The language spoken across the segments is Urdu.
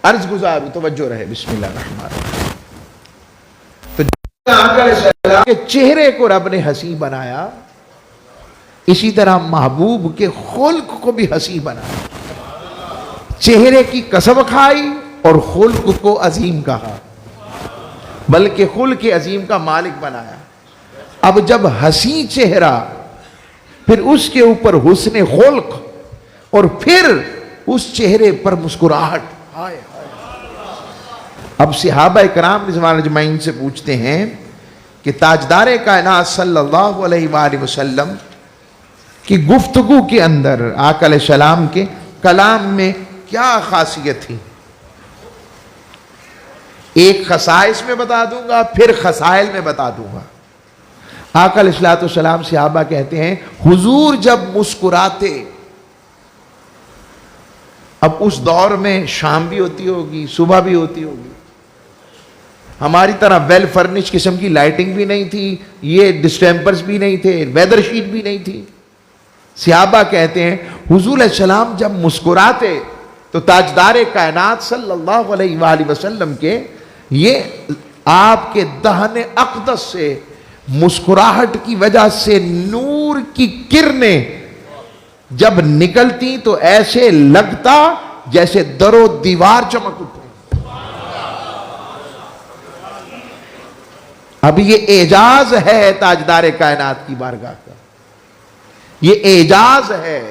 عرض گزار ہوں، توجہ رہے، بسم اللہ الرحمن الرحیم۔ تو آقا علیہ السلام کے چہرے کو رب نے حسین بنایا، اسی طرح محبوب کے خلق کو بھی حسین بنایا، چہرے کی قسم کھائی اور خلق کو عظیم کہا، بلکہ خلق عظیم کا مالک بنایا۔ اب جب حسین چہرہ، پھر اس کے اوپر حسن خلق، اور پھر اس چہرے پر مسکراہٹ، ہائے ہائے۔ اب صحابہ کرام رضوان اجمعین سے پوچھتے ہیں کہ تاجدار کائنات صلی اللہ علیہ وآلہ وسلم کی گفتگو کے اندر آقا علیہ السلام کے کلام میں کیا خاصیت تھی؟ ایک خصائص میں بتا دوں گا، پھر خصائل میں بتا دوں گا۔ آقا علیہ السلام صحابہ کہتے ہیں حضور جب مسکراتے، اب اس دور میں شام بھی ہوتی ہوگی، صبح بھی ہوتی ہوگی، ہماری طرح ویل فرنش قسم کی لائٹنگ بھی نہیں تھی، یہ ڈسٹیمپرز بھی نہیں تھے، ویدر شیٹ بھی نہیں تھی۔ صحابہ کہتے ہیں حضور علیہ السلام جب مسکراتے تو تاجدار کائنات صلی اللہ علیہ وآلہ وسلم کے یہ آپ کے دہن اقدس سے مسکراہٹ کی وجہ سے نور کی کرنیں جب نکلتی تو ایسے لگتا جیسے در و دیوار چمک اٹھے۔ اب یہ اعجاز ہے تاجدار کائنات کی بارگاہ کا، یہ اعجاز ہے۔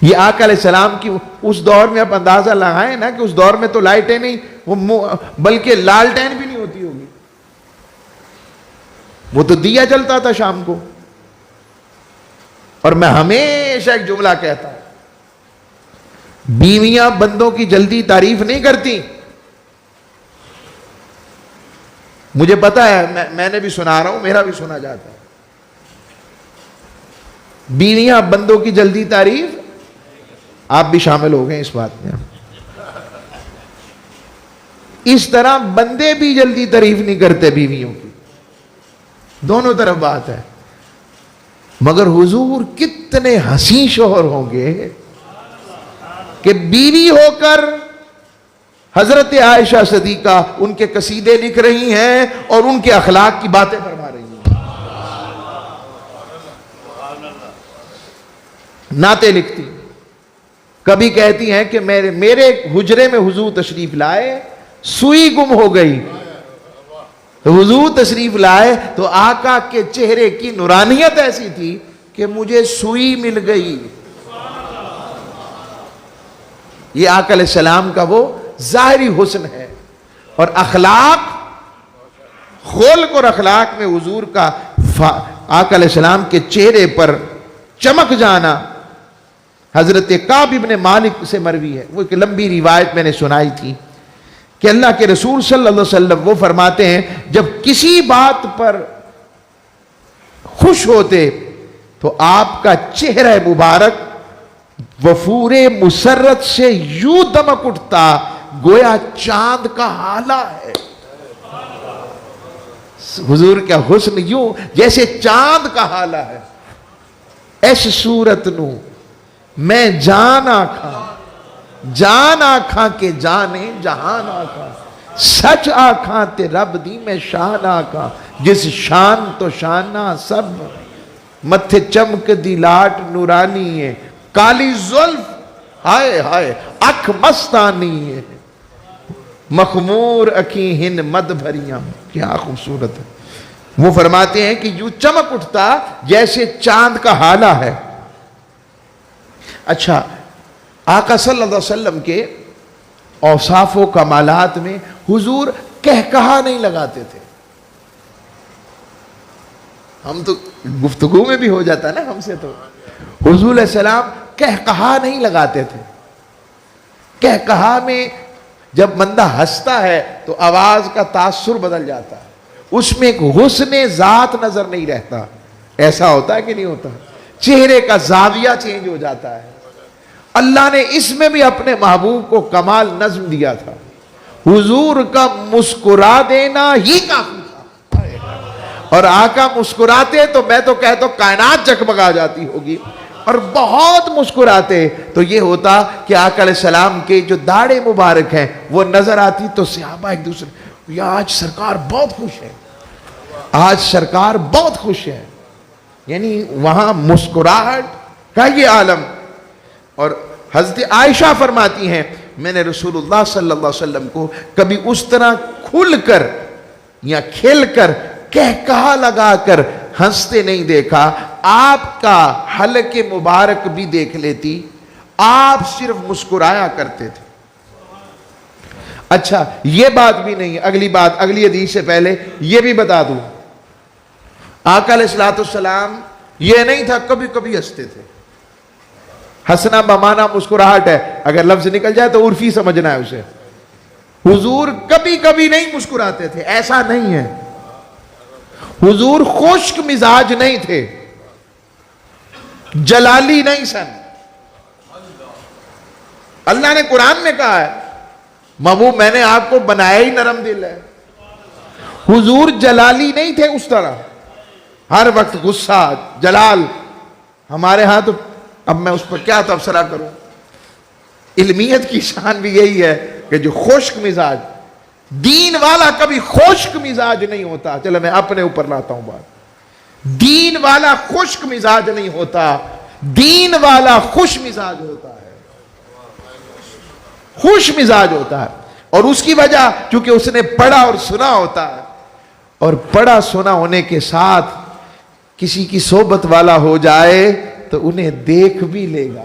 یہ آقا علیہ السلام کی اس دور میں آپ اندازہ لگائیں نا کہ اس دور میں تو لائٹیں نہیں، بلکہ لالٹین بھی نہیں ہوتی ہوگی، وہ تو دیا جلتا تھا شام کو۔ اور میں ہمیشہ ایک جملہ کہتا ہوں، بیویاں بندوں کی جلدی تعریف نہیں کرتی۔ مجھے پتا ہے، میں نے بھی سنا رہا ہوں، میرا بھی سنا جاتا ہے، بیویاں بندوں کی جلدی تعریف، آپ بھی شامل ہو گئے اس بات میں۔ اس طرح بندے بھی جلدی تعریف نہیں کرتے بیویوں کی، دونوں طرف بات ہے۔ مگر حضور کتنے حسین شوہر ہوں گے کہ بیوی ہو کر حضرت عائشہ صدیقہ ان کے قصیدے لکھ رہی ہیں اور ان کے اخلاق کی باتیں فرما رہی ہیں، نعتیں لکھتی۔ کبھی کہتی ہیں کہ میرے حجرے میں حضور تشریف لائے، سوئی گم ہو گئی، تو حضور تشریف لائے تو آقا کے چہرے کی نورانیت ایسی تھی کہ مجھے سوئی مل گئی۔ یہ آقا علیہ السلام کا وہ ظاہری حسن ہے، اور اخلاق، خلق اور اخلاق میں حضور کا آقا علیہ السلام کے چہرے پر چمک جانا حضرت کعب ابن مالک سے مروی ہے۔ وہ ایک لمبی روایت میں نے سنائی تھی کہ اللہ کے رسول صلی اللہ علیہ وسلم وہ فرماتے ہیں جب کسی بات پر خوش ہوتے تو آپ کا چہرہ مبارک وفور مسرت سے یوں دمک اٹھتا گویا چاند کا ہالہ ہے۔ حضور کا حسن یوں جیسے چاند کا ہالہ ہے۔ ایس صورت نو میں جان آکھاں، جان آکھاں کے جانے جہان آکھاں، سچ آکھاں تے رب دی میں شان آکھاں، جس شان تو شانہ سب، متھے چمک دی لاٹ نورانی ہے، کالی زلف ہائے ہائے اکھ مستانی ہے، مخمور اکھی ہن مد بھریاں۔ کیا خوبصورت ہے۔ وہ فرماتے ہیں کہ یوں چمک اٹھتا جیسے چاند کا ہالہ ہے۔ اچھا، آقا صلی اللہ علیہ وسلم کے اوصاف و کمالات میں حضور کہا نہیں لگاتے تھے۔ ہم تو گفتگو میں بھی ہو جاتا نا ہم سے، تو حضور علیہ السلام کہا نہیں لگاتے تھے۔ کہا میں جب بندہ ہنستا ہے تو آواز کا تاثر بدل جاتا ہے، اس میں ایک حسن ذات نظر نہیں رہتا۔ ایسا ہوتا ہے کہ نہیں ہوتا؟ چہرے کا زاویہ چینج ہو جاتا ہے۔ اللہ نے اس میں بھی اپنے محبوب کو کمال نظم دیا تھا۔ حضور کا مسکرا دینا ہی کافی تھا، اور آقا مسکراتے تو میں تو کہتا ہوں کائنات جگمگا جاتی ہوگی۔ اور بہت مسکراتے تو یہ ہوتا کہ آقا علیہ السلام کے جو داڑھیں مبارک ہیں وہ نظر آتی تو صحابہ ایک دوسرے، یا آج سرکار بہت خوش ہے، آج سرکار بہت خوش ہے، یعنی وہاں مسکراہٹ کا یہ عالم۔ اور حضرت عائشہ فرماتی ہیں میں نے رسول اللہ صلی اللہ علیہ وسلم کو کبھی اس طرح کھل کر یا کھل کر کہکہا لگا کر ہنستے نہیں دیکھا۔ آپ کا حلق مبارک بھی دیکھ لیتی، آپ صرف مسکرایا کرتے تھے۔ اچھا یہ بات بھی نہیں، اگلی بات، اگلی حدیث سے پہلے یہ بھی بتا دوں، آقا علیہ السلام یہ نہیں تھا کبھی کبھی ہنستے تھے۔ ہنسنا بمانا مسکراہٹ ہے، اگر لفظ نکل جائے تو عرفی سمجھنا ہے اسے۔ حضور کبھی کبھی نہیں مسکراتے تھے، ایسا نہیں ہے۔ حضور خشک مزاج نہیں تھے، جلالی نہیں سن۔ اللہ نے قرآن میں کہا ہے محبوب میں نے آپ کو بنایا ہی نرم دل ہے۔ حضور جلالی نہیں تھے اس طرح، ہر وقت غصہ جلال۔ ہمارے ہاں تو اب میں اس پر کیا تبصرہ کروں، علمیت کی شان بھی یہی ہے کہ جو خشک مزاج، دین والا کبھی خشک مزاج نہیں ہوتا۔ چلو میں اپنے اوپر لاتا ہوں بات، دین والا خشک مزاج نہیں ہوتا، دین والا خوش مزاج ہوتا ہے، خوش مزاج ہوتا ہے۔ اور اس کی وجہ چونکہ اس نے پڑھا اور سنا ہوتا ہے، اور پڑھا سنا ہونے کے ساتھ کسی کی صحبت والا ہو جائے تو انہیں دیکھ بھی لے گا۔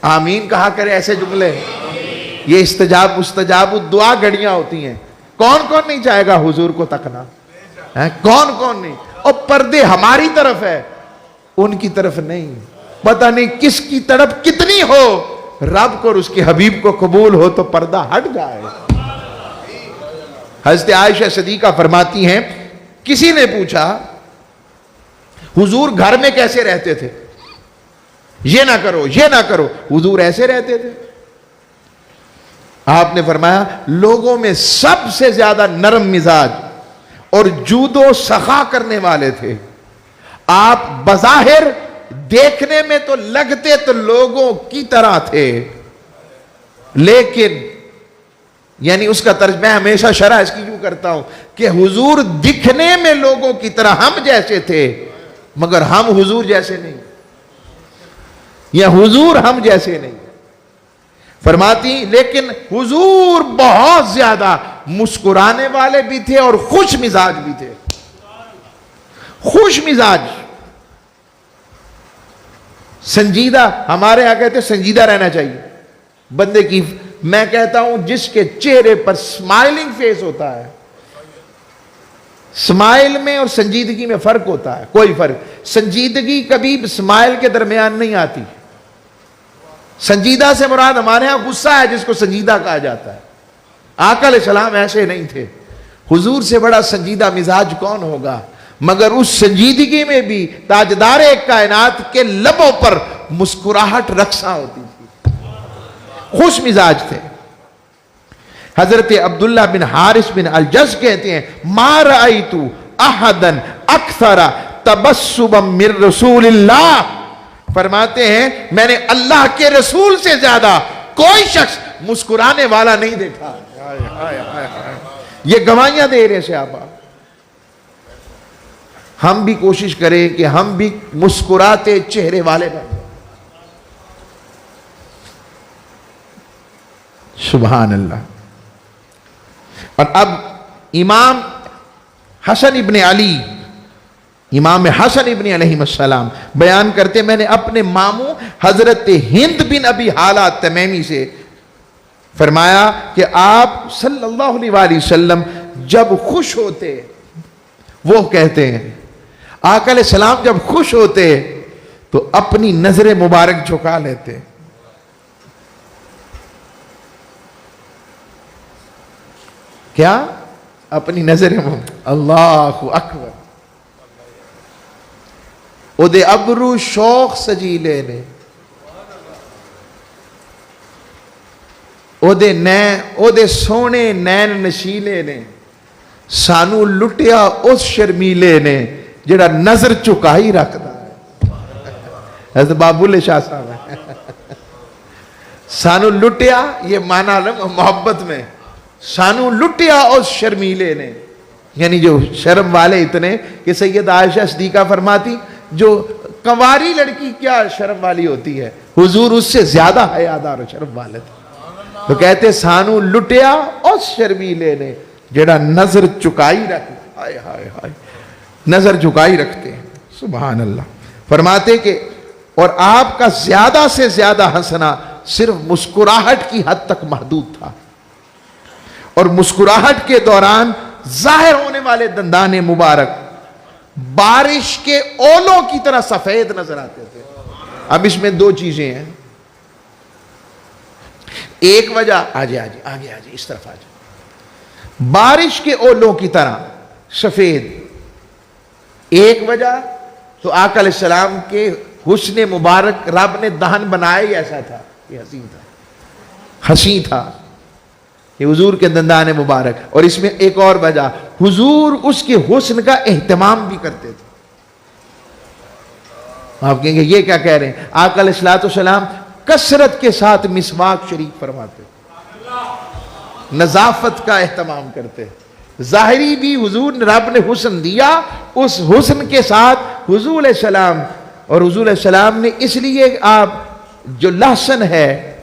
آمین کہا کرے ایسے جملے، یہ استجاب مستجاب دعا گھڑیاں ہوتی ہیں۔ کون کون نہیں چاہے گا حضور کو تکنا، کون کون نہیں؟ اور پردے ہماری طرف ہے، ان کی طرف نہیں۔ پتہ نہیں کس کی طرف کتنی ہو، رب کو اور اس کے حبیب کو قبول ہو تو پردہ ہٹ جائے۔ حضرت عائشہ صدیقہ فرماتی ہیں کسی نے پوچھا حضور گھر میں کیسے رہتے تھے، یہ نہ کرو یہ نہ کرو، حضور ایسے رہتے تھے۔ آپ نے فرمایا لوگوں میں سب سے زیادہ نرم مزاج اور جود و سخا کرنے والے تھے۔ آپ بظاہر دیکھنے میں تو لگتے تو لوگوں کی طرح تھے، لیکن یعنی اس کا ترجمہ ہمیشہ شرح اس کی یوں کرتا ہوں کہ حضور دکھنے میں لوگوں کی طرح ہم جیسے تھے، مگر ہم حضور جیسے نہیں، یا حضور ہم جیسے نہیں۔ فرماتی لیکن حضور بہت زیادہ مسکرانے والے بھی تھے اور خوش مزاج بھی تھے۔ خوش مزاج، سنجیدہ، ہمارے یہاں کہتے ہیں سنجیدہ رہنا چاہیے بندے کی۔ میں کہتا ہوں جس کے چہرے پر سمائلنگ فیس ہوتا ہے، سمائل میں اور سنجیدگی میں فرق ہوتا ہے، کوئی فرق۔ سنجیدگی کبھی سمائل کے درمیان نہیں آتی۔ سنجیدہ سے مراد ہمارے ہاں غصہ ہے جس کو سنجیدہ کہا جاتا ہے۔ آقا علیہ السلام ایسے نہیں تھے۔ حضور سے بڑا سنجیدہ مزاج کون ہوگا، مگر اس سنجیدگی میں بھی تاجدار کائنات کے لبوں پر مسکراہٹ رقصاں ہوتی تھی، خوش مزاج تھے۔ حضرت عبداللہ بن حارث بن الجز کہتے ہیں ما رأیت احدا اکثر تبسما من رسول اللہ، فرماتے ہیں میں نے اللہ کے رسول سے زیادہ کوئی شخص مسکرانے والا نہیں دیکھا۔ یہ گواہیاں دے رہے صحابہ۔ ہم بھی کوشش کریں کہ ہم بھی مسکراتے چہرے والے بنیں۔ سبحان اللہ۔ اور اب امام حسن ابن علی، امام حسن ابن علیہ السلام بیان کرتے میں نے اپنے ماموں حضرت ہند بن ابی حالہ تمیمی سے فرمایا کہ آپ صلی اللہ علیہ وسلم جب خوش ہوتے وہ کہتے ہیں، آقا علیہ السلام جب خوش ہوتے تو اپنی نظر مبارک جھکا لیتے۔ کیا؟ اپنی نظر اللہ اکبر۔ او دے ابرو شوق سجیلے نے، او دے سونے نین نشیلے نے، سانو لٹیا اس شرمیلے نے جڑا نظر چکائی رکھتا ہے۔ حضرت بابول شاہ صاحب ہے. سانو لٹیا یہ مانا محبت میں, سانو لٹیا اور شرمیلے نے, یعنی جو شرم والے اتنے کہ سید عائشہ صدیقہ فرماتی جو کنواری لڑکی کیا شرم والی ہوتی ہے, حضور اس سے زیادہ حیادار و شرم والے تھے. تو کہتے سانو لٹیا اور شرمیلے نے جڑا نظر چکائی رکھ, ہائے ہائے ہائے, نظر چکائی رکھتے ہیں. سبحان اللہ. فرماتے کہ اور آپ کا زیادہ سے زیادہ ہنسنا صرف مسکراہٹ کی حد تک محدود تھا, اور مسکراہٹ کے دوران ظاہر ہونے والے دندان مبارک بارش کے اولوں کی طرح سفید نظر آتے تھے. اب اس میں دو چیزیں ہیں. ایک وجہ آجے اس طرف آجے, بارش کے اولوں کی طرح سفید. ایک وجہ تو آقا علیہ السلام کے حسن مبارک رب نے دہن بنایا ہی ایسا تھا, یہ حسین تھا کہ حضور کے دندان مبارک. اور اس میں ایک اور وجہ, حضور اس کے حسن کا اہتمام بھی کرتے تھے. آپ کہیں گے یہ کیا کہہ رہے ہیں؟ آقا علیہ السلام کثرت کے ساتھ مسواک شریف فرماتے, نظافت کا اہتمام کرتے. ظاہری بھی حضور نے رب نے حسن دیا, اس حسن کے ساتھ حضور علیہ السلام, اور حضور علیہ السلام نے اس لیے آپ جو لہسن ہے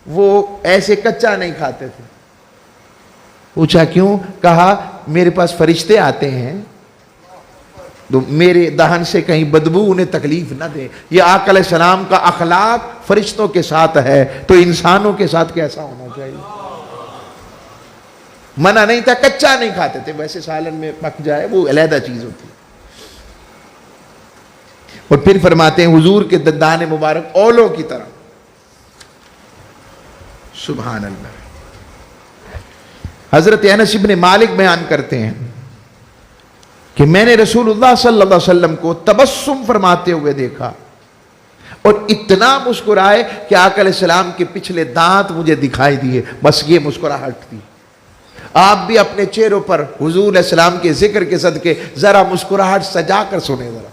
وہ ایسے کچا نہیں کھاتے تھے. پوچھا کیوں؟ کہا میرے پاس فرشتے آتے ہیں تو میرے دہن سے کہیں بدبو انہیں تکلیف نہ دے. یہ آقا علیہ السلام کا اخلاق فرشتوں کے ساتھ ہے تو انسانوں کے ساتھ کیسا ہونا چاہیے؟ منع نہیں تھا, کچا نہیں کھاتے تھے, ویسے سالن میں پک جائے وہ علیحدہ چیز ہوتی. اور پھر فرماتے ہیں حضور کے دندان مبارک اولوں کی طرح. سبحان اللہ. حضرت انس بن مالک بیان کرتے ہیں کہ میں نے رسول اللہ صلی اللہ علیہ وسلم کو تبسم فرماتے ہوئے دیکھا اور اتنا مسکرائے کہ آقا علیہ السلام کے پچھلے دانت مجھے دکھائی دیے. بس یہ مسکراہٹ تھی. آپ بھی اپنے چہروں پر حضور علیہ السلام کے ذکر کے صدقے ذرا مسکراہٹ سجا کر سنیں, ذرا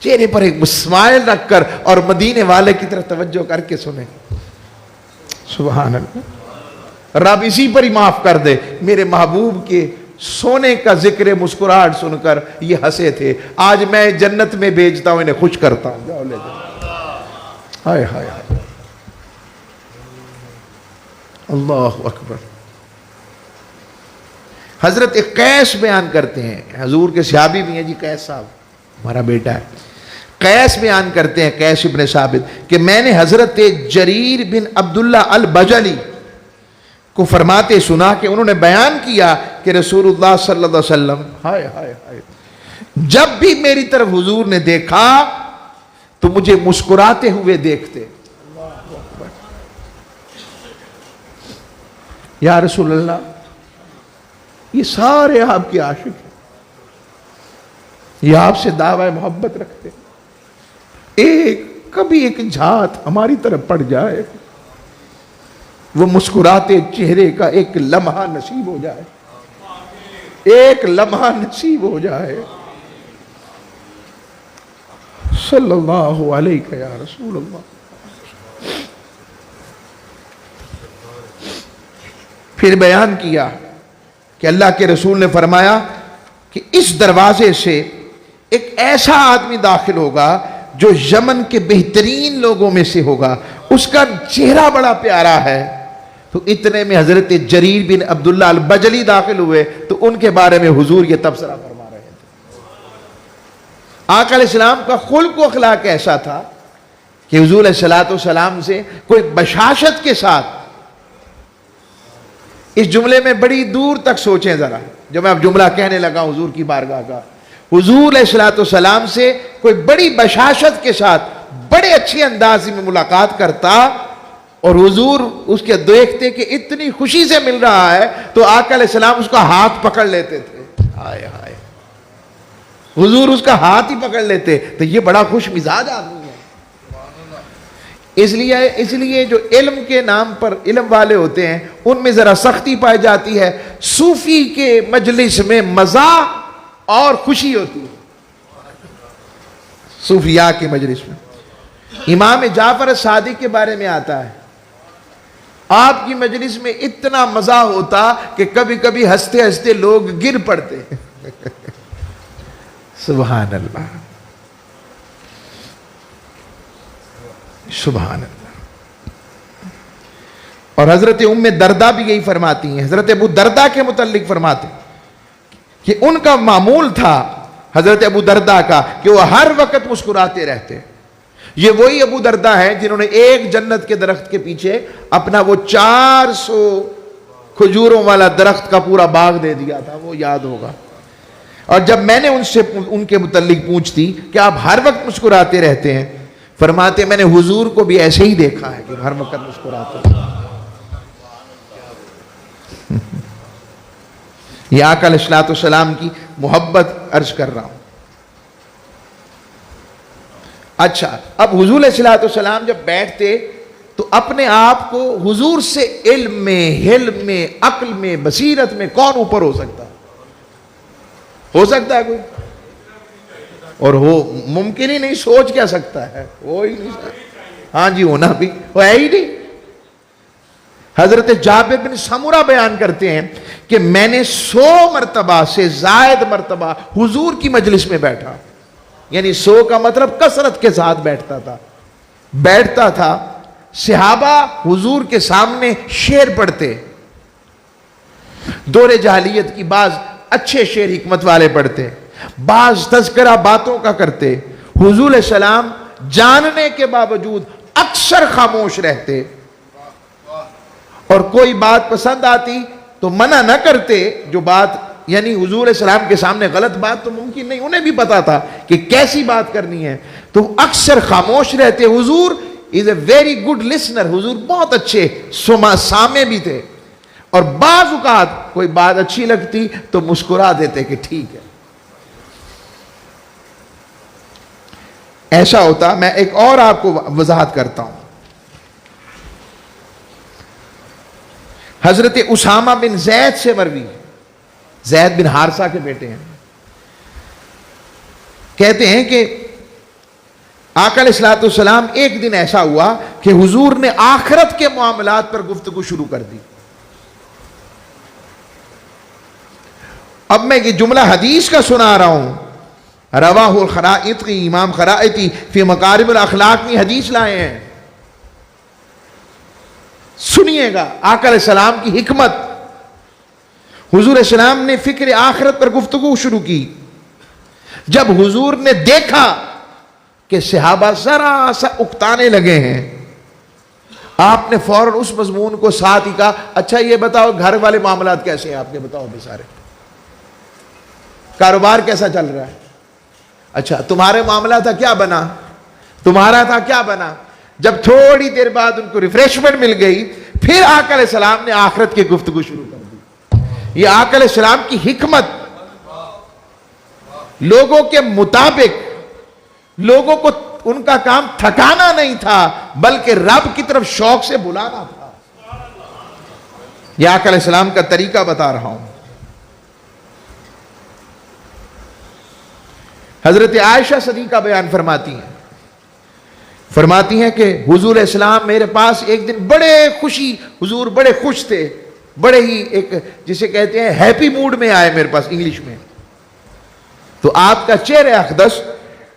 چہرے پر ایک اسمائل رکھ کر اور مدینے والے کی طرف توجہ کر کے سنیں. سبحان اللہ. رب اسی پر ہی معاف کر دے. میرے محبوب کے سونے کا ذکر مسکراہٹ سن کر یہ ہنسے تھے. آج میں جنت میں بھیجتا ہوں, انہیں خوش کرتا ہوں. جاؤ لے جاؤ. ہائے ہائے ہائے, اللہ اکبر. حضرت قیس بیان کرتے ہیں, حضور کے صحابی بھی ہیں جی, قیس صاحب ہمارا بیٹا ہے. قیس بیان کرتے ہیں, قیس ابن ثابت, کہ میں نے حضرت جریر بن عبداللہ البجلی کو فرماتے سنا کہ انہوں نے بیان کیا کہ رسول اللہ صلی اللہ علیہ وسلم ہائے ہائے ہائے جب بھی میری طرف حضور نے دیکھا تو مجھے مسکراتے ہوئے دیکھتے. یا رسول اللہ, یہ سارے آپ کے عاشق ہیں, یہ آپ سے دعوی محبت رکھتے, کبھی ایک جھات ہماری طرف پڑ جائے, وہ مسکراتے چہرے کا ایک لمحہ نصیب ہو جائے, ایک لمحہ نصیب ہو جائے. صلی اللہ علیہ یا رسول اللہ. پھر بیان کیا کہ اللہ کے رسول نے فرمایا کہ اس دروازے سے ایک ایسا آدمی داخل ہوگا جو یمن کے بہترین لوگوں میں سے ہوگا, اس کا چہرہ بڑا پیارا ہے. تو اتنے میں حضرت جریر بن عبداللہ البجلی داخل ہوئے تو ان کے بارے میں حضور یہ تبصرہ فرما رہے تھے. آقا علیہ السلام کا خلق و اخلاق ایسا تھا کہ حضور علیہ السلام سے کوئی بشاشت کے ساتھ, اس جملے میں بڑی دور تک سوچیں ذرا, جو میں اب جملہ کہنے لگا حضور کی بارگاہ کا, حضور علیہ السلام سے کوئی بڑی بشاشت کے ساتھ بڑے اچھے انداز میں ملاقات کرتا اور حضور اس کے دیکھتے کہ اتنی خوشی سے مل رہا ہے تو آقا علیہ السلام اس کا ہاتھ پکڑ لیتے تھے. ہائے ہائے, حضور اس کا ہاتھ ہی پکڑ لیتے. تو یہ بڑا خوش مزاج آدمی ہے. اس لیے جو علم کے نام پر علم والے ہوتے ہیں ان میں ذرا سختی پائی جاتی ہے. صوفی کے مجلس میں مزہ اور خوشی ہوتی ہے. صوفیاء کے مجلس میں امام جعفر صادق کے بارے میں آتا ہے، آپ کی مجلس میں اتنا مزہ ہوتا کہ کبھی کبھی ہنستے ہنستے لوگ گر پڑتے سبحان اللہ، سبحان اللہ۔ اور حضرت ام دردہ بھی یہی فرماتی ہیں، حضرت ابو دردہ کے متعلق فرماتے ہیں کہ ان کا معمول تھا حضرت ابو دردہ کا کہ وہ ہر وقت مسکراتے رہتے۔ یہ وہی ابو دردہ ہیں جنہوں نے ایک جنت کے درخت کے پیچھے اپنا وہ 400 کھجوروں والا درخت کا پورا باغ دے دیا تھا، وہ یاد ہوگا۔ اور جب میں نے ان سے ان کے متعلق پوچھتی کہ آپ ہر وقت مسکراتے رہتے ہیں، فرماتے میں نے حضور کو بھی ایسے ہی دیکھا ہے کہ ہر وقت مسکراتے ہیں۔ یہ آقا علیہ الصلوۃ والسلام کی محبت عرض کر رہا ہوں۔ اچھا، اب حضور علیہ الصلوۃ والسلام جب بیٹھتے تو اپنے آپ کو حضور سے علم میں، حلم میں، عقل میں، بصیرت میں کون اوپر ہو سکتا ہے؟ ہو سکتا ہے کوئی؟ اور ہو ممکن ہی نہیں، سوچ کیا سکتا ہے؟ ہو ہی نہیں سکتا۔ ہاں جی، ہونا بھی وہ ہے ہی نہیں۔ حضرت جابر بن سمرہ بیان کرتے ہیں کہ میں نے 100 مرتبہ سے زائد مرتبہ حضور کی مجلس میں بیٹھا، یعنی 100 کا مطلب کثرت کے ساتھ بیٹھتا تھا۔ صحابہ حضور کے سامنے شعر پڑھتے، دور جاہلیت کی بعض اچھے شعر حکمت والے پڑھتے، بعض تذکرہ باتوں کا کرتے۔ حضور علیہ السلام جاننے کے باوجود اکثر خاموش رہتے، اور کوئی بات پسند آتی تو منع نہ کرتے، جو بات یعنی حضور علیہ السلام کے سامنے غلط بات تو ممکن نہیں، انہیں بھی پتا تھا کہ کیسی بات کرنی ہے، تو اکثر خاموش رہتے۔ حضور از اے ویری گڈ لسنر، حضور بہت اچھے سامع بھی تھے، اور بعض اوقات کوئی بات اچھی لگتی تو مسکرا دیتے کہ ٹھیک ہے۔ ایسا ہوتا۔ میں ایک اور آپ کو وضاحت کرتا ہوں۔ حضرت اسامہ بن زید سے مروی، زید بن حارثہ کے بیٹے ہیں، کہتے ہیں کہ آقا علیہ الصلوۃ والسلام ایک دن ایسا ہوا کہ حضور نے آخرت کے معاملات پر گفتگو شروع کر دی۔ اب میں یہ جملہ حدیث کا سنا رہا ہوں، رواہ الخرائطی، امام خرائطی فی مکارم الاخلاق میں حدیث لائے ہیں، سنیے گا آقا علیہ السلام کی حکمت۔ حضور علیہ السلام نے فکر آخرت پر گفتگو شروع کی۔ جب حضور نے دیکھا کہ صحابہ ذرا سا اکتانے لگے ہیں، آپ نے فوراً اس مضمون کو ساتھ ہی کہا، اچھا یہ بتاؤ گھر والے معاملات کیسے ہیں آپ کے، بتاؤ بے سارے، کاروبار کیسا چل رہا ہے؟ اچھا تمہارے معاملہ تھا کیا بنا، تمہارا تھا کیا بنا؟ جب تھوڑی دیر بعد ان کو ریفریشمنٹ مل گئی، پھر آقا علیہ السلام نے آخرت کی گفتگو شروع کر دی۔ یہ آقا علیہ السلام کی حکمت، لوگوں کے مطابق، لوگوں کو ان کا کام تھکانا نہیں تھا بلکہ رب کی طرف شوق سے بلانا تھا۔ یہ آقا علیہ السلام کا طریقہ بتا رہا ہوں۔ حضرت عائشہ صدیقہ بیان فرماتی ہیں کہ حضور علیہ السلام میرے پاس ایک دن حضور بڑے خوش تھے، بڑے ہی ایک جسے کہتے ہیں ہیپی موڈ میں آئے میرے پاس انگلش میں، تو آپ کا چہرہ اقدس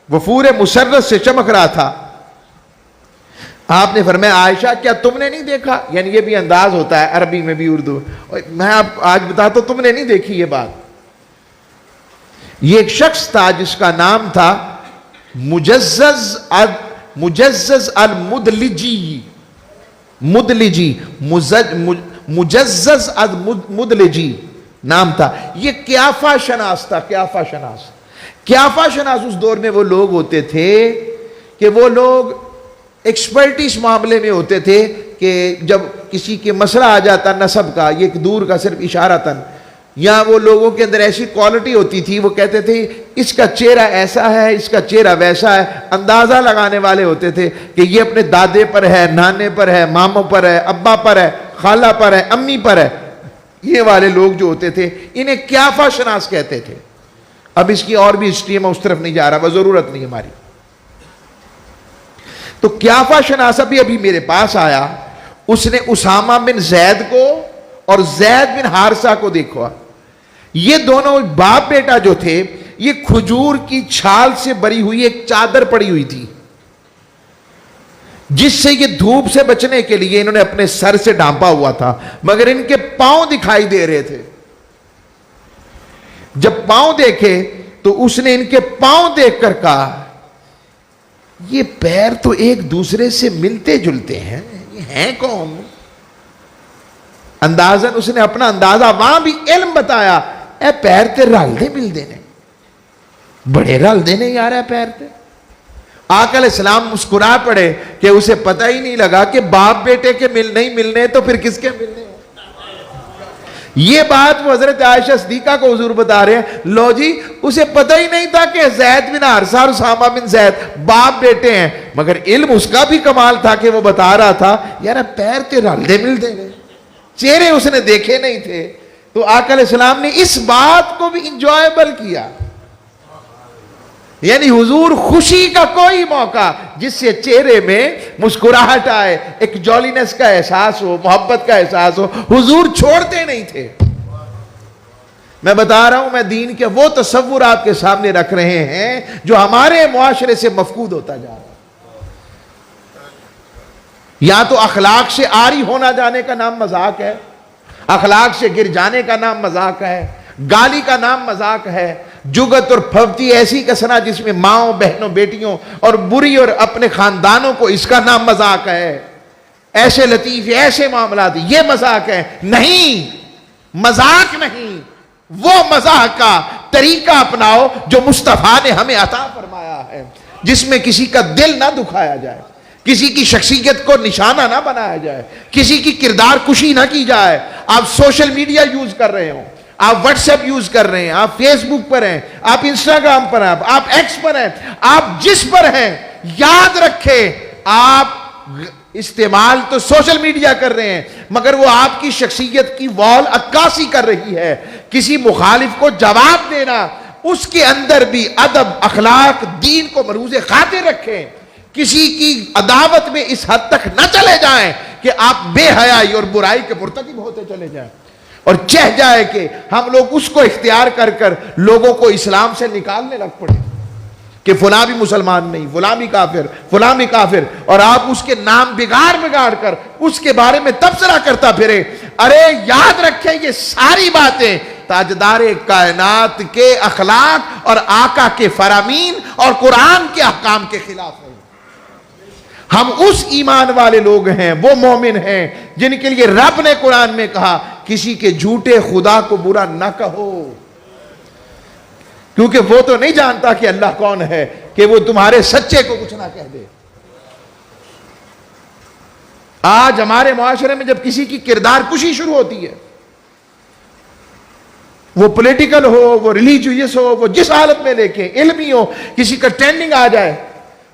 وفور مسرت سے چمک رہا تھا۔ آپ نے فرمایا عائشہ کیا تم نے نہیں دیکھا، یعنی یہ بھی انداز ہوتا ہے عربی میں بھی اردو، میں آپ آج بتاتا ہوں، تم نے نہیں دیکھی یہ بات۔ یہ ایک شخص تھا جس کا نام تھا مجزز المدلجی، مجزز المدلجی نام تھا۔ یہ قیافہ شناس تھا، قیافہ شناس اس دور میں وہ لوگ ہوتے تھے کہ وہ لوگ ایکسپرٹیز معاملے میں ہوتے تھے کہ جب کسی کے مسئلہ آ جاتا نسب کا، یہ ایک دور کا صرف اشارتاً، یا وہ لوگوں کے اندر ایسی کوالٹی ہوتی تھی، وہ کہتے تھے اس کا چہرہ ایسا ہے، اس کا چہرہ ویسا ہے، اندازہ لگانے والے ہوتے تھے کہ یہ اپنے دادے پر ہے، نانے پر ہے، ماموں پر ہے، ابا پر ہے، خالہ پر ہے، امی پر ہے۔ یہ والے لوگ جو ہوتے تھے انہیں قیافہ شناس کہتے تھے۔ اب اس کی اور بھی ہسٹری ہے، میں اس طرف نہیں جا رہا، وہ ضرورت نہیں ہماری۔ تو قیافہ شناسہ بھی ابھی میرے پاس آیا، اس نے اسامہ بن زید کو اور زید بن حارثہ کو دیکھا، یہ دونوں باپ بیٹا جو تھے، یہ کھجور کی چھال سے بری ہوئی ایک چادر پڑی ہوئی تھی، جس سے یہ دھوپ سے بچنے کے لیے انہوں نے اپنے سر سے ڈھانپا ہوا تھا، مگر ان کے پاؤں دکھائی دے رہے تھے۔ جب پاؤں دیکھے تو اس نے ان کے پاؤں دیکھ کر کہا یہ پیر تو ایک دوسرے سے ملتے جلتے ہیں، یہ ہیں کون؟ اندازاً اس نے اپنا اندازہ وہاں بھی علم بتایا، اے پیر تے رل دے مل دینے، بڑے رل دینے یار ہے پیر تے۔ آقا علیہ السلام مسکرا پڑے کہ اسے پتہ ہی نہیں لگا کہ باپ بیٹے کے نہیں ملنے تو پھر کس کے ملنے ہیں۔ یہ بات وہ حضرت عائشہ صدیقہ کو حضور بتا رہے ہیں، لو جی اسے پتہ ہی نہیں تھا کہ زید بن حارثہ اور اسامہ بن زید باپ بیٹے ہیں، مگر علم اس کا بھی کمال تھا کہ وہ بتا رہا تھا یار پیر تے رل دے مل دے، چہرے اس نے دیکھے نہیں تھے۔ تو آقا علیہ السلام نے اس بات کو بھی انجوائبل کیا، یعنی حضور خوشی کا کوئی موقع جس سے چہرے میں مسکراہٹ آئے، ایک جولینس کا احساس ہو، محبت کا احساس ہو، حضور چھوڑتے نہیں تھے۔ میں بتا رہا ہوں، میں دین کے وہ تصور آپ کے سامنے رکھ رہے ہیں جو ہمارے معاشرے سے مفقود ہوتا جا رہا ہے۔ یا تو اخلاق سے عاری ہونا جانے کا نام مذاق ہے، اخلاق سے گر جانے کا نام مذاق ہے، گالی کا نام مذاق ہے، جگت اور پھبتی ایسی کسنا جس میں ماؤں بہنوں بیٹیوں اور بری اور اپنے خاندانوں کو، اس کا نام مذاق ہے، ایسے لطیفے ایسے معاملات، یہ مذاق ہے۔ نہیں، مذاق نہیں، وہ مذاق کا طریقہ اپناؤ جو مصطفیٰ نے ہمیں عطا فرمایا ہے، جس میں کسی کا دل نہ دکھایا جائے، کسی کی شخصیت کو نشانہ نہ بنایا جائے، کسی کی کردار کشی نہ کی جائے۔ آپ سوشل میڈیا یوز کر رہے ہوں، آپ واٹس ایپ یوز کر رہے ہیں، آپ فیس بک پر ہیں، آپ انسٹاگرام پر ہیں، آپ ایکس پر ہیں، آپ جس پر ہیں، یاد رکھیں آپ استعمال تو سوشل میڈیا کر رہے ہیں، مگر وہ آپ کی شخصیت کی وال عکاسی کر رہی ہے۔ کسی مخالف کو جواب دینا، اس کے اندر بھی ادب، اخلاق، دین کو ملحوظ خاطر رکھیں۔ کسی کی عداوت میں اس حد تک نہ چلے جائیں کہ آپ بے حیائی اور برائی کے مرتکب ہوتے چلے جائیں، اور چہ جائے کہ ہم لوگ اس کو اختیار کر کر لوگوں کو اسلام سے نکالنے لگ پڑے کہ فلاں بھی مسلمان نہیں، فلاں بھی کافر، فلاں بھی کافر، اور آپ اس کے نام بگاڑ کر اس کے بارے میں تبصرہ کرتا پھرے۔ ارے یاد رکھیں یہ ساری باتیں تاجدار کائنات کے اخلاق اور آقا کے فرامین اور قرآن کے احکام کے خلاف ہیں۔ ہم اس ایمان والے لوگ ہیں، وہ مومن ہیں جن کے لیے رب نے قرآن میں کہا کسی کے جھوٹے خدا کو برا نہ کہو، کیونکہ وہ تو نہیں جانتا کہ اللہ کون ہے کہ وہ تمہارے سچے کو کچھ نہ کہہ دے۔ آج ہمارے معاشرے میں جب کسی کی کردار کشی شروع ہوتی ہے، وہ پولیٹیکل ہو، وہ ریلیجیس ہو، وہ جس حالت میں لے کے علمی ہو، کسی کا ٹرینڈنگ آ جائے،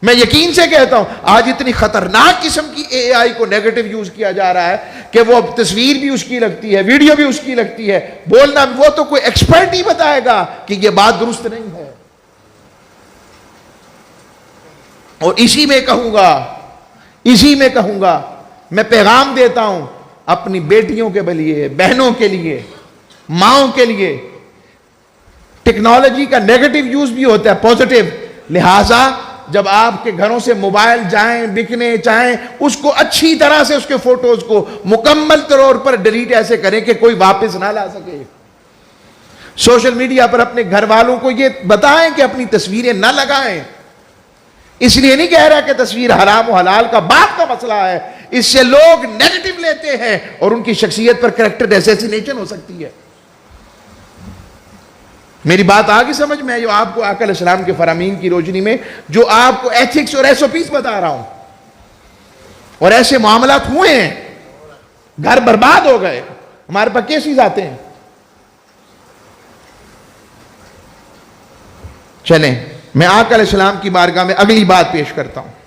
میں یقین سے کہتا ہوں آج اتنی خطرناک قسم کی اے آئی کو نیگیٹو یوز کیا جا رہا ہے کہ وہ تصویر بھی اس کی لگتی ہے، ویڈیو بھی اس کی لگتی ہے، بولنا وہ تو کوئی ایکسپرٹ ہی بتائے گا کہ یہ بات درست نہیں ہے۔ اور اسی میں کہوں گا میں پیغام دیتا ہوں اپنی بیٹیوں کے لیے، بہنوں کے لیے، ماؤں کے لیے، ٹیکنالوجی کا نیگیٹو یوز بھی ہوتا ہے، پوزیٹو، لہٰذا جب آپ کے گھروں سے موبائل جائیں بکنے چاہیں، اس کو اچھی طرح سے اس کے فوٹوز کو مکمل طور پر ڈیلیٹ ایسے کریں کہ کوئی واپس نہ لا سکے۔ سوشل میڈیا پر اپنے گھر والوں کو یہ بتائیں کہ اپنی تصویریں نہ لگائیں۔ اس لیے نہیں کہہ رہا کہ تصویر حرام و حلال کا باپ کا مسئلہ ہے، اس سے لوگ نیگیٹو لیتے ہیں اور ان کی شخصیت پر کریکٹر اسیسینیشن ہو سکتی ہے۔ میری بات آگے سمجھ میں، جو آپ کو آقا علیہ السلام کے فرامین کی روشنی میں جو آپ کو ایتھکس اور SOPs بتا رہا ہوں، اور ایسے معاملات ہوئے ہیں، گھر برباد ہو گئے، ہمارے پاس کیسز آتے ہیں۔ چلیں میں آقا علیہ السلام کی بارگاہ میں اگلی بات پیش کرتا ہوں۔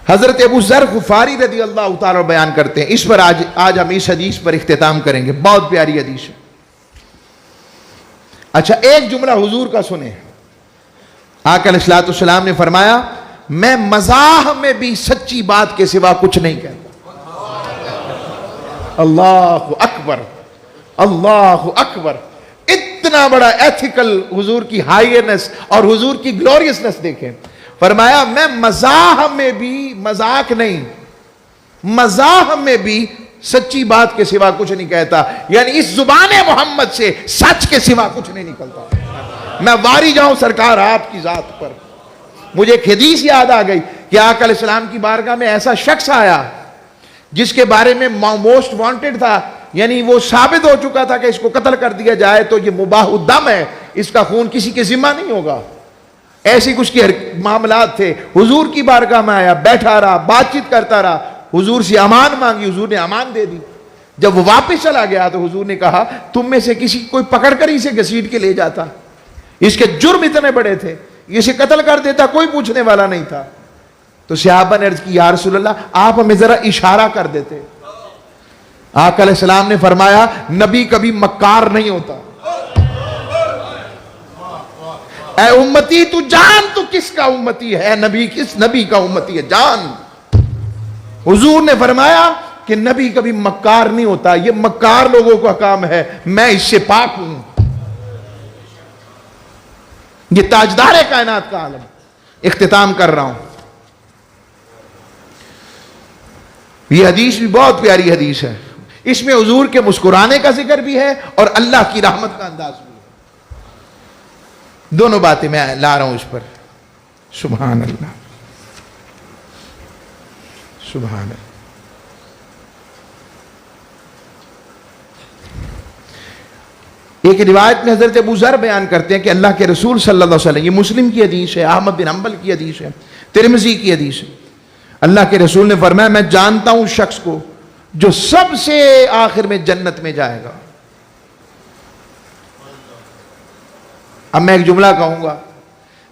حضرت ابو ذر غفاری رضی اللہ تعالیٰ بیان کرتے ہیں، اس پر آج ہم اس حدیث پر اختتام کریں گے، بہت پیاری حدیث ہے۔ اچھا ایک جملہ حضور کا سنیں، آقا علیہ الصلوۃ والسلام نے فرمایا میں مزاح میں بھی سچی بات کے سوا کچھ نہیں کہتا. اللہ اکبر، اللہ اکبر. اتنا بڑا ایتھیکل حضور کی ہائینس اور حضور کی گلوریسنس دیکھیں. فرمایا میں مزاح میں بھی، مذاق نہیں، مزاح میں بھی سچی بات کے سوا کچھ نہیں کہتا. یعنی اس زبان محمد سے سچ کے سوا کچھ نہیں نکلتا. میں واری جاؤں سرکار آپ کی ذات پر. مجھے ایک حدیث یاد آ گئی کہ آقا علیہ السلام کی بارگاہ میں ایسا شخص آیا جس کے بارے میں موسٹ وانٹڈ تھا، یعنی وہ ثابت ہو چکا تھا کہ اس کو قتل کر دیا جائے تو یہ مباح الدم ہے، اس کا خون کسی کے ذمہ نہیں ہوگا. ایسی کچھ کے معاملات تھے. حضور کی بارگاہ میں آیا، بیٹھا رہا، بات چیت کرتا رہا. حضور سے امان مانگی، حضور نے امان دے دی. جب وہ واپس چلا گیا تو حضور نے کہا تم میں سے کسی کوئی پکڑ کر اسے گھسیٹ کے لے جاتا. اس کے جرم اتنے بڑے تھے، اسے قتل کر دیتا، کوئی پوچھنے والا نہیں تھا. تو صحابہ نے عرض کی یا رسول اللہ آپ ہمیں ذرا اشارہ کر دیتے. آقا علیہ السلام نے فرمایا نبی کبھی مکار نہیں ہوتا. اے امتی تو جان تو کس کا امتی ہے، نبی کس نبی کا امتی ہے جان. حضور نے فرمایا کہ نبی کبھی مکار نہیں ہوتا، یہ مکار لوگوں کا کام ہے، میں اس سے پاک ہوں. یہ تاجدار کائنات کا عالم. اختتام کر رہا ہوں. یہ حدیث بھی بہت پیاری حدیث ہے. اس میں حضور کے مسکرانے کا ذکر بھی ہے اور اللہ کی رحمت کا انداز بھی ہے. دونوں باتیں میں لا رہا ہوں اس پر. سبحان اللہ، سبحان اللہ. ایک روایت میں حضرت ابو ذر بیان کرتے ہیں کہ اللہ کے رسول صلی اللہ علیہ وسلم، یہ مسلم کی حدیث ہے، احمد بن حنبل کی حدیث ہے، ترمذی کی حدیث ہے. اللہ کے رسول نے فرمایا میں جانتا ہوں شخص کو جو سب سے آخر میں جنت میں جائے گا. اب میں ایک جملہ کہوں گا،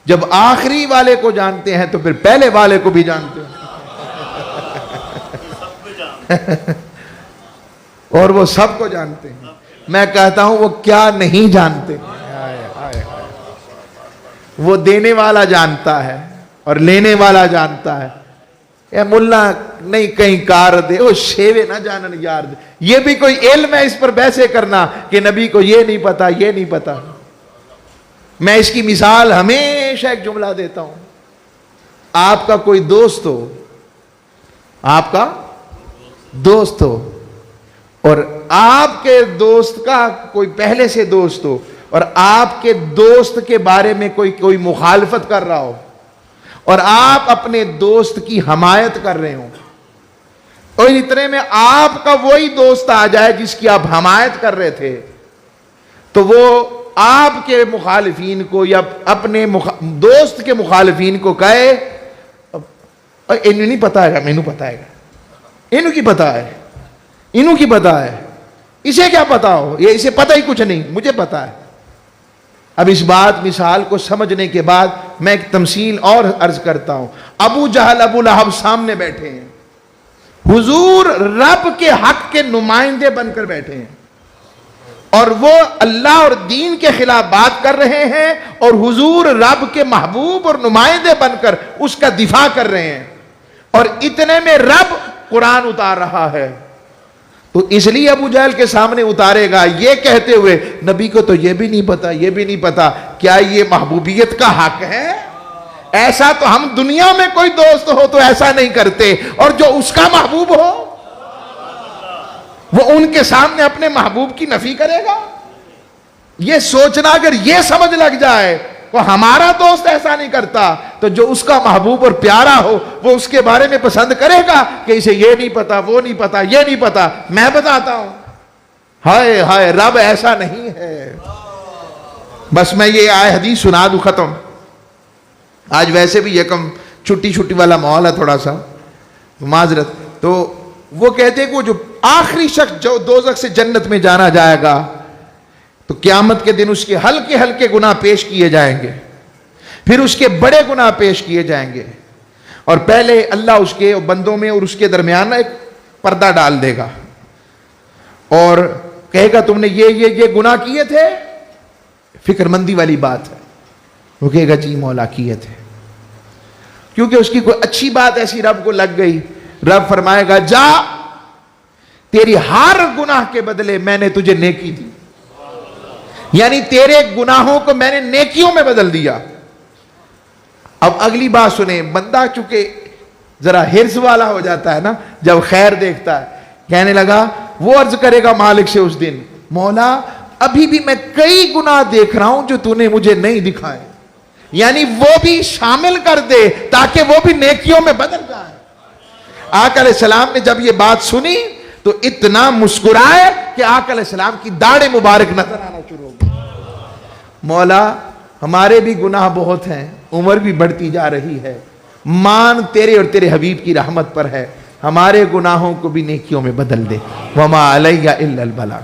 جب آخری والے کو جانتے ہیں تو پھر پہلے والے کو بھی جانتے ہیں. اور وہ سب کو جانتے ہیں. میں کہتا ہوں وہ کیا نہیں جانتے. وہ دینے والا جانتا ہے اور لینے والا جانتا ہے. اے ملا نہیں کہیں کار دے، وہ شیوے نہ جانن یار دے. یہ بھی کوئی علم ہے اس پر بحثے کرنا کہ نبی کو یہ نہیں پتا، یہ نہیں پتا. میں اس کی مثال ہمیشہ ایک جملہ دیتا ہوں. آپ کا کوئی دوست ہو، آپ کا دوست ہو اور آپ کے دوست کا کوئی پہلے سے دوست ہو اور آپ کے دوست کے بارے میں کوئی مخالفت کر رہا ہو اور آپ اپنے دوست کی حمایت کر رہے ہو اور اتنے میں آپ کا وہی دوست آ جائے جس کی آپ حمایت کر رہے تھے، تو وہ آپ کے مخالفین کو یا اپنے دوست کے مخالفین کو کہے انہوں نہیں پتا ہے، مینوں پتا ہے، انہوں کی پتا ہے، انہوں کی پتا ہے، اسے کیا پتا ہو، یہ اسے پتا ہی کچھ نہیں، مجھے پتا ہے. اب اس بات مثال کو سمجھنے کے بعد میں ایک تمثیل اور عرض کرتا ہوں. ابو جہل ابو لہب سامنے بیٹھے ہیں، حضور رب کے حق کے نمائندے بن کر بیٹھے ہیں اور وہ اللہ اور دین کے خلاف بات کر رہے ہیں اور حضور رب کے محبوب اور نمائندے بن کر اس کا دفاع کر رہے ہیں. اور اتنے میں رب قرآن اتار رہا ہے تو اس لیے ابو جہل کے سامنے اتارے گا یہ کہتے ہوئے نبی کو تو یہ بھی نہیں پتا، یہ بھی نہیں پتا. کیا یہ محبوبیت کا حق ہے؟ ایسا تو ہم دنیا میں کوئی دوست ہو تو ایسا نہیں کرتے، اور جو اس کا محبوب ہو وہ ان کے سامنے اپنے محبوب کی نفی کرے گا. یہ سوچنا اگر یہ سمجھ لگ جائے وہ ہمارا دوست ایسا نہیں کرتا تو جو اس کا محبوب اور پیارا ہو وہ اس کے بارے میں پسند کرے گا کہ اسے یہ نہیں پتا، وہ نہیں پتا، یہ نہیں پتا. میں بتاتا ہوں، ہائے ہائے رب ایسا نہیں ہے. بس میں یہ آئے حدیث سنا دوں، ختم. آج ویسے بھی یکم چھٹی چھٹی والا ماحول ہے تھوڑا سا، معذرت. تو وہ کہتے کہ وہ جو آخری شخص جو دوزخ سے جنت میں جانا جائے گا تو قیامت کے دن اس کے ہلکے ہلکے گناہ پیش کیے جائیں گے، پھر اس کے بڑے گناہ پیش کیے جائیں گے، اور پہلے اللہ اس کے بندوں میں اور اس کے درمیان ایک پردہ ڈال دے گا اور کہے گا تم نے یہ گناہ کیے تھے. فکر مندی والی بات ہے. وہ کہے گا جی مولا کیے تھے، کیونکہ اس کی کوئی اچھی بات ایسی رب کو لگ گئی. رب فرمائے گا جا، تیری ہر گناہ کے بدلے میں نے تجھے نیکی دی، یعنی تیرے گناہوں کو میں نے نیکیوں میں بدل دیا. اب اگلی بات سنیں، بندہ چونکہ ذرا ہرس والا ہو جاتا ہے نا، جب خیر دیکھتا ہے کہنے لگا، وہ عرض کرے گا مالک سے اس دن، مولا ابھی بھی میں کئی گناہ دیکھ رہا ہوں جو تو نے مجھے نہیں دکھائے، یعنی وہ بھی شامل کر دے تاکہ وہ بھی نیکیوں میں بدل جائے. آقا علیہ السلام نے جب یہ بات سنی تو اتنا مسکرائے کہ آقا علیہ السلام کی داڑھ مبارک نظر آنا شروع ہو گئی. مولا ہمارے بھی گناہ بہت ہیں، عمر بھی بڑھتی جا رہی ہے، مان تیرے اور تیرے حبیب کی رحمت پر ہے، ہمارے گناہوں کو بھی نیکیوں میں بدل دے. وما علیہ الا البلاغ.